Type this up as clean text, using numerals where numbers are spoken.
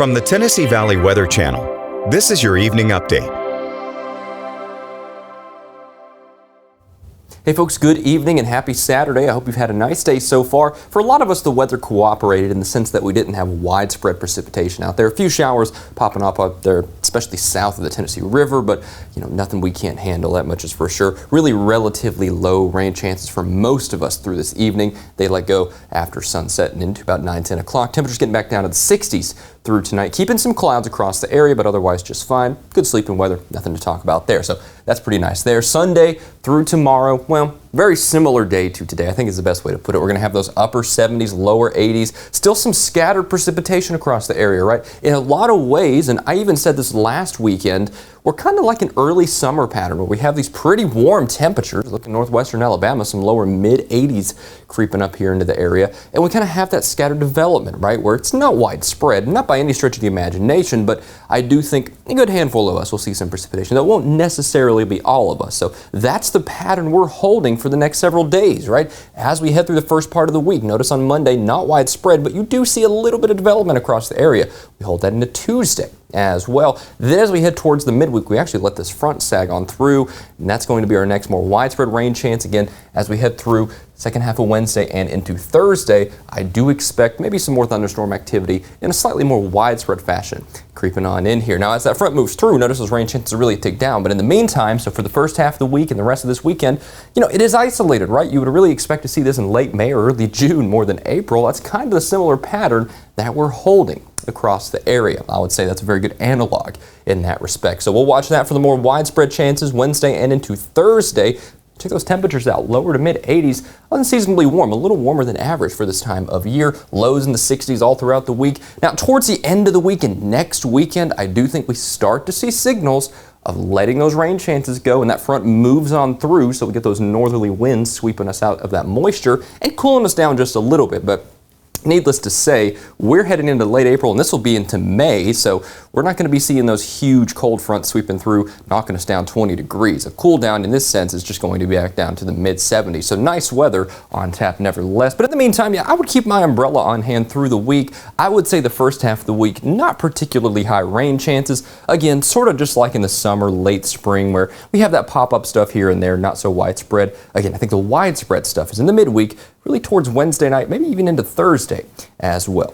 From the Tennessee Valley Weather Channel, this is your evening update. Hey folks, good evening and happy Saturday. I hope you've had a nice day so far. For a lot of us, the weather cooperated in the sense that we didn't have widespread precipitation out there. A few showers popping up there, especially south of the Tennessee River, but nothing we can't handle, that much is for sure. Really relatively low rain chances for most of us through this evening. They let go after sunset and into about 9-10 o'clock. Temperatures getting back down to the 60s through tonight. Keeping some clouds across the area, but otherwise just fine. Good sleeping weather, nothing to talk about there. So that's pretty nice there. Sunday through tomorrow, well, very similar day to today, I think is the best way to put it. We're going to have those upper 70s, lower 80s, still some scattered precipitation across the area, right? In a lot of ways, and I even said this last weekend, we're kind of like an early summer pattern where we have these pretty warm temperatures. Look in northwestern Alabama, some lower mid 80s creeping up here into the area. And we kind of have that scattered development, right? Where it's not widespread, not by any stretch of the imagination, but I do think a good handful of us will see some precipitation. That won't necessarily be all of us. So that's the pattern we're holding for the next several days, right? As we head through the first part of the week, notice on Monday, not widespread, but you do see a little bit of development across the area. We hold that into Tuesday as well. Then as we head towards the midweek, we actually let this front sag on through, and that's going to be our next more widespread rain chance. Again, as we head through second half of Wednesday and into Thursday, I do expect maybe some more thunderstorm activity in a slightly more widespread fashion creeping on in here. Now, as that front moves through, notice those rain chances really tick down. But in the meantime, so for the first half of the week and the rest of this weekend, it is isolated, right? You would really expect to see this in late May or early June more than April. That's kind of the similar pattern that we're holding across the area. I would say that's a very good analog in that respect. So we'll watch that for the more widespread chances Wednesday and into Thursday. Check those temperatures out, lower to mid 80s, unseasonably warm, a little warmer than average for this time of year. Lows in the 60s all throughout the week. Now, towards the end of the week and next weekend, I do think we start to see signals of letting those rain chances go, and that front moves on through, so we get those northerly winds sweeping us out of that moisture and cooling us down just a little bit. But needless to say, we're heading into late April, and this will be into May, so we're not going to be seeing those huge cold fronts sweeping through, knocking us down 20 degrees. A cool down in this sense is just going to be back down to the mid 70s, so nice weather on tap nevertheless. But in the meantime, yeah, I would keep my umbrella on hand through the week. I would say the first half of the week, not particularly high rain chances. Again, sort of just like in the summer, late spring, where we have that pop-up stuff here and there, not so widespread. Again, I think the widespread stuff is in the midweek, really towards Wednesday night, maybe even into Thursday as well.